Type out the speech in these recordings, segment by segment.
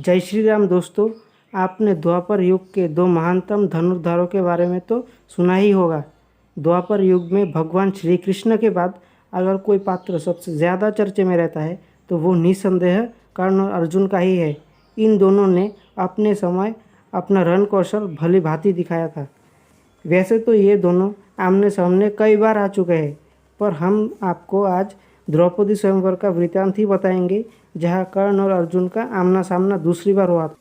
जय श्री राम दोस्तों। आपने द्वापर युग के दो महानतम धनुर्धरों के बारे में तो सुना ही होगा। द्वापर युग में भगवान श्री कृष्ण के बाद अगर कोई पात्र सबसे ज़्यादा चर्चे में रहता है तो वो निसंदेह कर्ण और अर्जुन का ही है। इन दोनों ने अपने समय अपना रण कौशल भली भांति दिखाया था। वैसे तो ये दोनों आमने सामने कई बार आ चुके हैं, पर हम आपको आज द्रौपदी स्वयंवर का वृत्तांत ही बताएंगे, जहां कर्ण और अर्जुन का आमना सामना दूसरी बार हुआ था।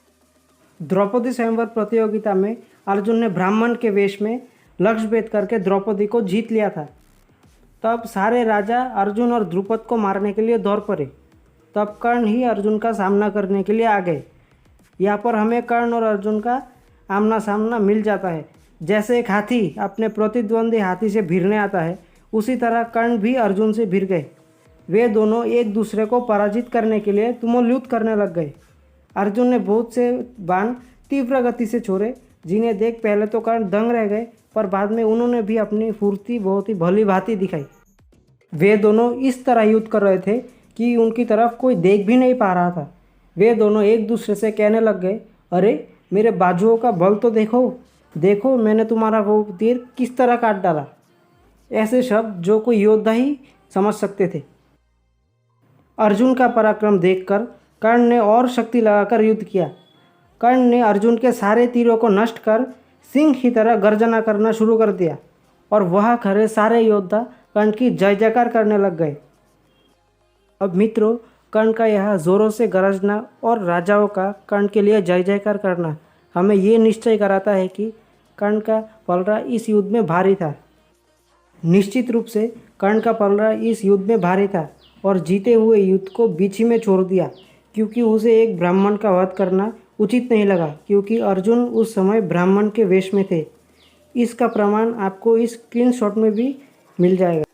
द्रौपदी स्वयंवर प्रतियोगिता में अर्जुन ने ब्राह्मण के वेश में लक्ष्य भेद करके द्रौपदी को जीत लिया था। तब सारे राजा अर्जुन और द्रुपद को मारने के लिए दौड़ पड़े। तब कर्ण ही अर्जुन का सामना करने के लिए आ गए। यहाँ पर हमें कर्ण और अर्जुन का आमना सामना मिल जाता है। जैसे एक हाथी अपने प्रतिद्वंदी हाथी से भिड़ने आता है, उसी तरह कर्ण भी अर्जुन से भिड़ गए। वे दोनों एक दूसरे को पराजित करने के लिए तुमुल युद्ध करने लग गए। अर्जुन ने बहुत से बाण तीव्र गति से छोड़े, जिन्हें देख पहले तो कर्ण दंग रह गए, पर बाद में उन्होंने भी अपनी फुर्ती बहुत ही भली भांति दिखाई। वे दोनों इस तरह युद्ध कर रहे थे कि उनकी तरफ कोई देख भी नहीं पा रहा था। वे दोनों एक दूसरे से कहने लग गए, अरे मेरे बाजुओं का बल तो देखो, देखो मैंने तुम्हारा वो तीर किस तरह काट डाला। ऐसे शब्द जो कोई योद्धा ही समझ सकते थे। अर्जुन का पराक्रम देखकर कर्ण ने और शक्ति लगाकर युद्ध किया। कर्ण ने अर्जुन के सारे तीरों को नष्ट कर सिंह की तरह गर्जना करना शुरू कर दिया और वहाँ खड़े सारे योद्धा कर्ण की जय जयकार करने लग गए। अब मित्रों, कर्ण का यह जोरों से गरजना और राजाओं का कर्ण के लिए जय जयकार करना हमें ये निश्चय कराता है कि कर्ण का पलड़ा इस युद्ध में भारी था। निश्चित रूप से कर्ण का पलड़ा इस युद्ध में भारी था और जीते हुए युद्ध को बीच ही में छोड़ दिया, क्योंकि उसे एक ब्राह्मण का वध करना उचित नहीं लगा, क्योंकि अर्जुन उस समय ब्राह्मण के वेश में थे। इसका प्रमाण आपको इस स्क्रीनशॉट में भी मिल जाएगा।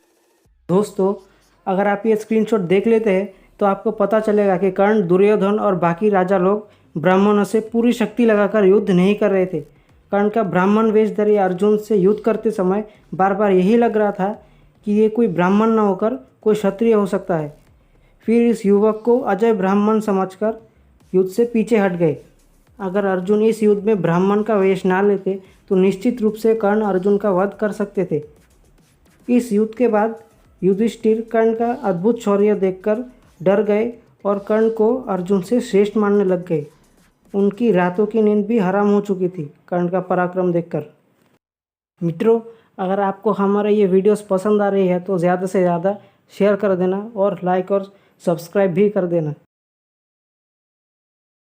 दोस्तों, अगर आप ये स्क्रीनशॉट देख लेते हैं तो आपको पता चलेगा कि कर्ण, दुर्योधन और बाकी राजा लोग ब्राह्मणों से पूरी शक्ति लगाकर युद्ध नहीं कर रहे थे। कर्ण का ब्राह्मण वेशधारी अर्जुन से युद्ध करते समय बार बार यही लग रहा था कि ये कोई ब्राह्मण न होकर कोई क्षत्रिय हो सकता है। फिर इस युवक को अजय ब्राह्मण समझकर युद्ध से पीछे हट गए। अगर अर्जुन इस युद्ध में ब्राह्मण का वेश ना लेते तो निश्चित रूप से कर्ण अर्जुन का वध कर सकते थे। इस युद्ध के बाद युधिष्ठिर कर्ण का अद्भुत शौर्य देखकर डर गए और कर्ण को अर्जुन से श्रेष्ठ मानने लग गए। उनकी रातों की नींद भी हराम हो चुकी थी कर्ण का पराक्रम देखकर। मित्रों, अगर आपको हमारे ये वीडियोस पसंद आ रही है तो ज़्यादा से ज़्यादा शेयर कर देना और लाइक और सब्सक्राइब भी कर देना।